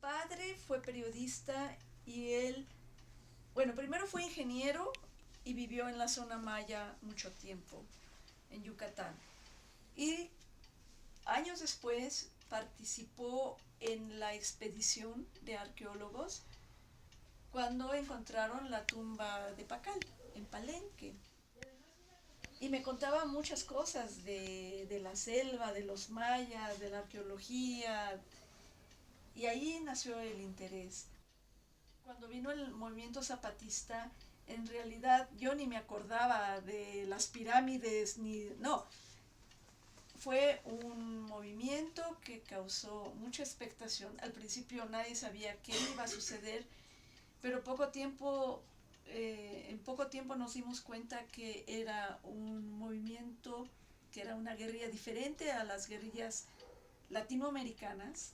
padre fue periodista y él, bueno, primero fue ingeniero y vivió en la zona maya mucho tiempo, en Yucatán. Y años después participó en la expedición de arqueólogos cuando encontraron la tumba de Pacal, en Palenque. Y me contaba muchas cosas de la selva, de los mayas, de la arqueología, y ahí nació el interés. Cuando vino el movimiento zapatista, en realidad yo ni me acordaba de las pirámides, ni no. Fue un movimiento que causó mucha expectación. Al principio nadie sabía qué iba a suceder, pero en poco tiempo nos dimos cuenta que era un movimiento, que era una guerrilla diferente a las guerrillas latinoamericanas,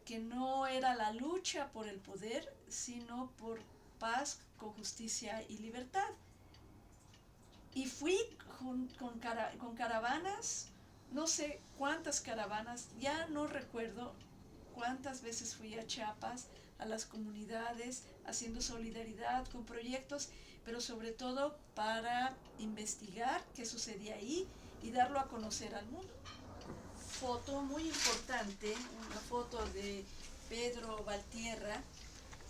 que no era la lucha por el poder, sino por paz, con justicia y libertad. Y fui con caravanas, no sé cuántas caravanas, ya no recuerdo cuántas veces fui a Chiapas, a las comunidades, haciendo solidaridad con proyectos, pero sobre todo para investigar qué sucedía ahí y darlo a conocer al mundo. Foto muy importante, una foto de Pedro Valtierra,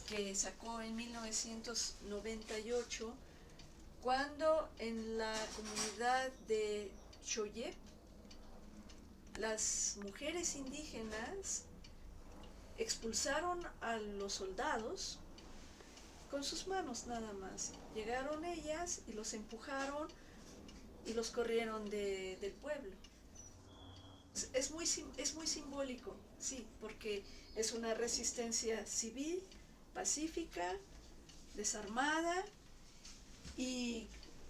que sacó en 1998, cuando en la comunidad de Choyep, las mujeres indígenas expulsaron a los soldados con sus manos nada más. Llegaron ellas y los empujaron y los corrieron del pueblo. Es muy simbólico, sí, porque es una resistencia civil, pacífica, desarmada y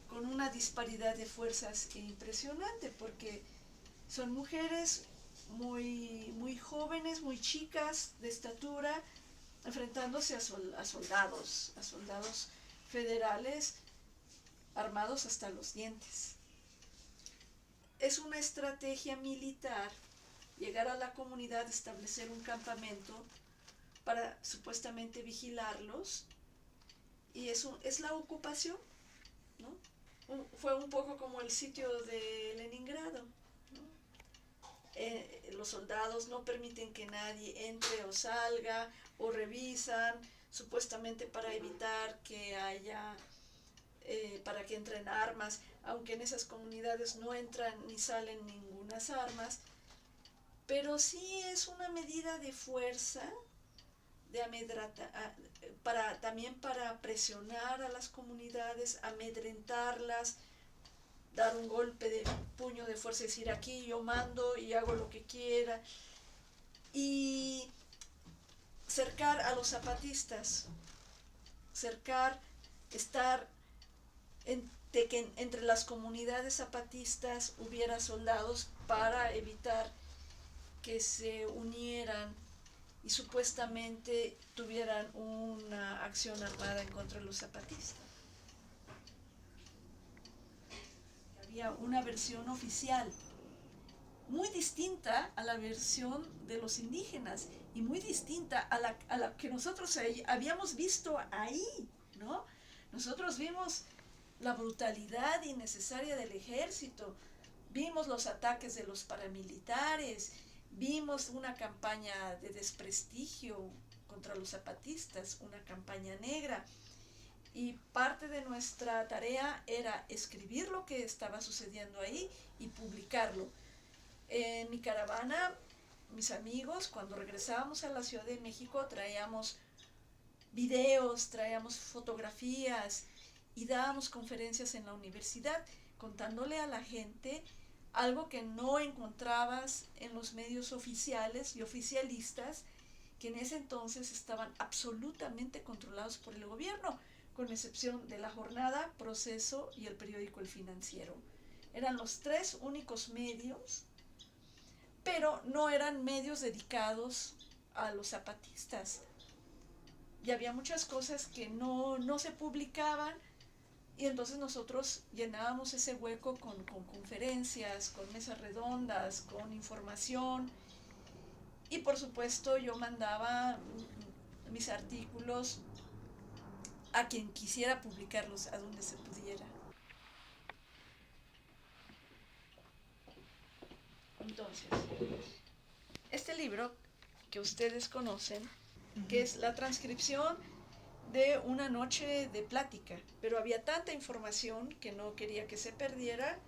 con una disparidad de fuerzas impresionante, porque son mujeres muy jóvenes, muy chicas de estatura, enfrentándose a soldados federales armados hasta los dientes. Es una estrategia militar llegar a la comunidad, establecer un campamento para supuestamente vigilarlos, y es la ocupación, ¿no? Fue un poco como el sitio de Leningrado, ¿no? Los soldados no permiten que nadie entre o salga, o revisan, supuestamente para evitar que haya, para que entren armas, aunque en esas comunidades no entran ni salen ningunas armas, pero sí es una medida de fuerza, de también para presionar a las comunidades, amedrentarlas, dar un golpe de puño de fuerza, decir aquí yo mando y hago lo que quiera, y cercar a los zapatistas, estar de que entre las comunidades zapatistas hubiera soldados para evitar que se unieran y supuestamente tuvieran una acción armada en contra de los zapatistas. Había una versión oficial muy distinta a la versión de los indígenas y muy distinta a la que nosotros habíamos visto ahí, ¿no? Nosotros vimos la brutalidad innecesaria del ejército, vimos los ataques de los paramilitares, vimos una campaña de desprestigio contra los zapatistas, una campaña negra, y parte de nuestra tarea era escribir lo que estaba sucediendo ahí y publicarlo. En mi caravana, mis amigos, cuando regresábamos a la Ciudad de México, traíamos videos, traíamos fotografías y dábamos conferencias en la universidad contándole a la gente algo que no encontrabas en los medios oficiales y oficialistas, que en ese entonces estaban absolutamente controlados por el gobierno, con excepción de La Jornada, Proceso y el periódico El Financiero. Eran los tres únicos medios, pero no eran medios dedicados a los zapatistas. Y había muchas cosas que no se publicaban, y entonces nosotros llenábamos ese hueco con conferencias, con mesas redondas, con información, Y por supuesto yo mandaba mis artículos a quien quisiera publicarlos, a donde se pudiera. Entonces, este libro que ustedes conocen, que es la transcripción de una noche de plática, pero había tanta información que no quería que se perdiera,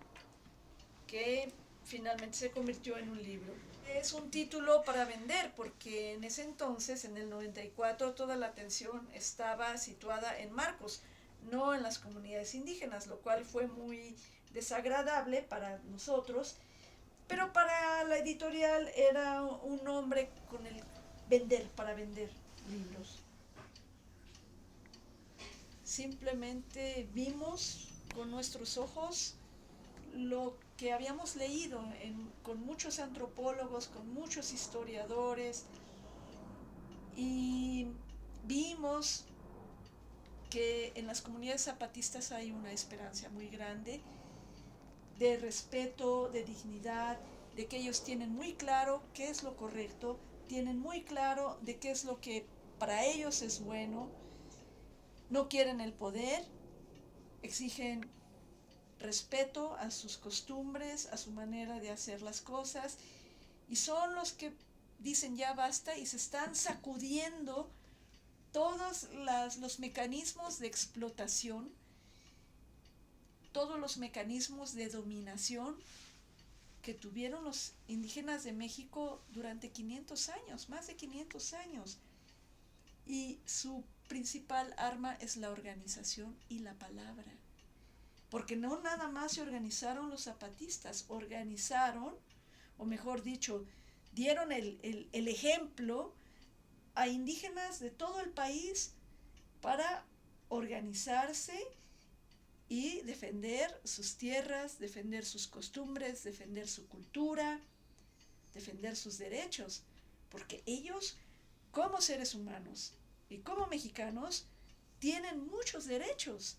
que finalmente se convirtió en un libro. Es un título para vender, porque en ese entonces, en el 94, toda la atención estaba situada en Marcos, no en las comunidades indígenas, lo cual fue muy desagradable para nosotros, pero para la editorial era un nombre con el vender, para vender libros. Simplemente vimos con nuestros ojos lo que habíamos leído con muchos antropólogos, con muchos historiadores, y vimos que en las comunidades zapatistas hay una esperanza muy grande de respeto, de dignidad, de que ellos tienen muy claro qué es lo correcto, tienen muy claro de qué es lo que para ellos es bueno, no quieren el poder, exigen respeto a sus costumbres, a su manera de hacer las cosas, y son los que dicen ya basta y se están sacudiendo todos los mecanismos de explotación, todos los mecanismos de dominación que tuvieron los indígenas de México durante 500 años, más de 500 años. Y su principal arma es la organización y la palabra. Porque no nada más se organizaron los zapatistas, organizaron, o mejor dicho, dieron el ejemplo a indígenas de todo el país para organizarse y defender sus tierras, defender sus costumbres, defender su cultura, defender sus derechos, porque ellos, como seres humanos y como mexicanos, tienen muchos derechos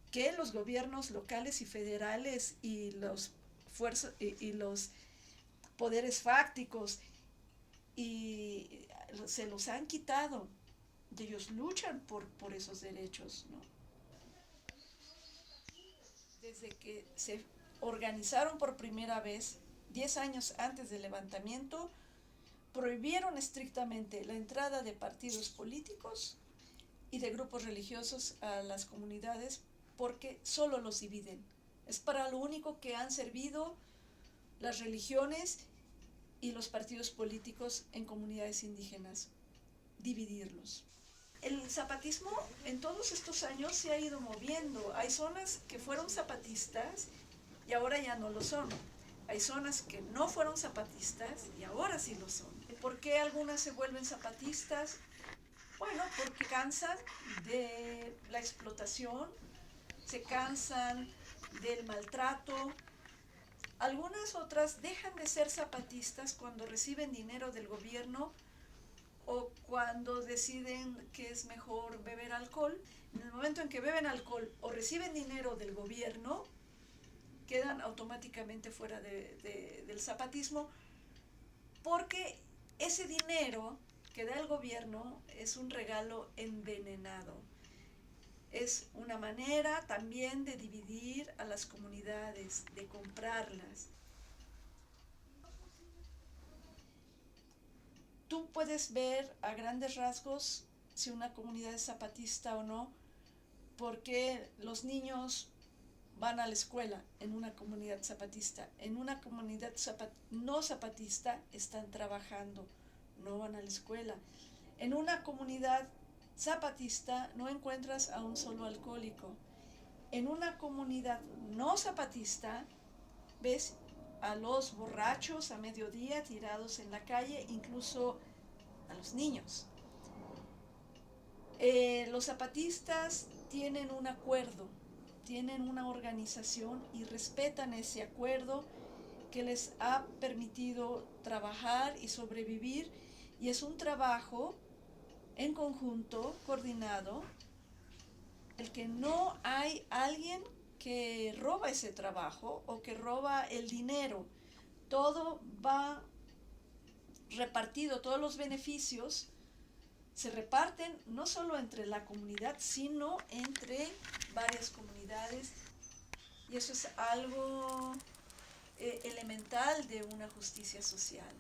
que los gobiernos locales y federales y los poderes fácticos y se los han quitado. Y ellos luchan por esos derechos, ¿no? Desde que se organizaron por primera vez, 10 años antes del levantamiento, prohibieron estrictamente la entrada de partidos políticos y de grupos religiosos a las comunidades porque solo los dividen. Es para lo único que han servido las religiones y los partidos políticos en comunidades indígenas, dividirlos. El zapatismo en todos estos años se ha ido moviendo. Hay zonas que fueron zapatistas y ahora ya no lo son. Hay zonas que no fueron zapatistas y ahora sí lo son. ¿Por qué algunas se vuelven zapatistas? Bueno, porque cansan de la explotación, se cansan del maltrato. Algunas otras dejan de ser zapatistas cuando reciben dinero del gobierno o cuando deciden que es mejor beber alcohol. En el momento en que beben alcohol o reciben dinero del gobierno, quedan automáticamente fuera del zapatismo, porque ese dinero que da el gobierno es un regalo envenenado. Es una manera también de dividir a las comunidades, de comprarlas. Tú puedes ver a grandes rasgos si una comunidad es zapatista o no, porque los niños van a la escuela en una comunidad zapatista. En una comunidad no zapatista están trabajando, no van a la escuela. En una comunidad zapatista no encuentras a un solo alcohólico. En una comunidad no zapatista ves a los borrachos a mediodía tirados en la calle, incluso a los niños. Los zapatistas tienen un acuerdo, tienen una organización y respetan ese acuerdo que les ha permitido trabajar y sobrevivir, y es un trabajo en conjunto, coordinado, el que no hay alguien que roba ese trabajo o que roba el dinero. Todo va repartido todos los beneficios, se reparten no solo entre la comunidad, sino entre varias comunidades. Y eso es algo elemental de una justicia social.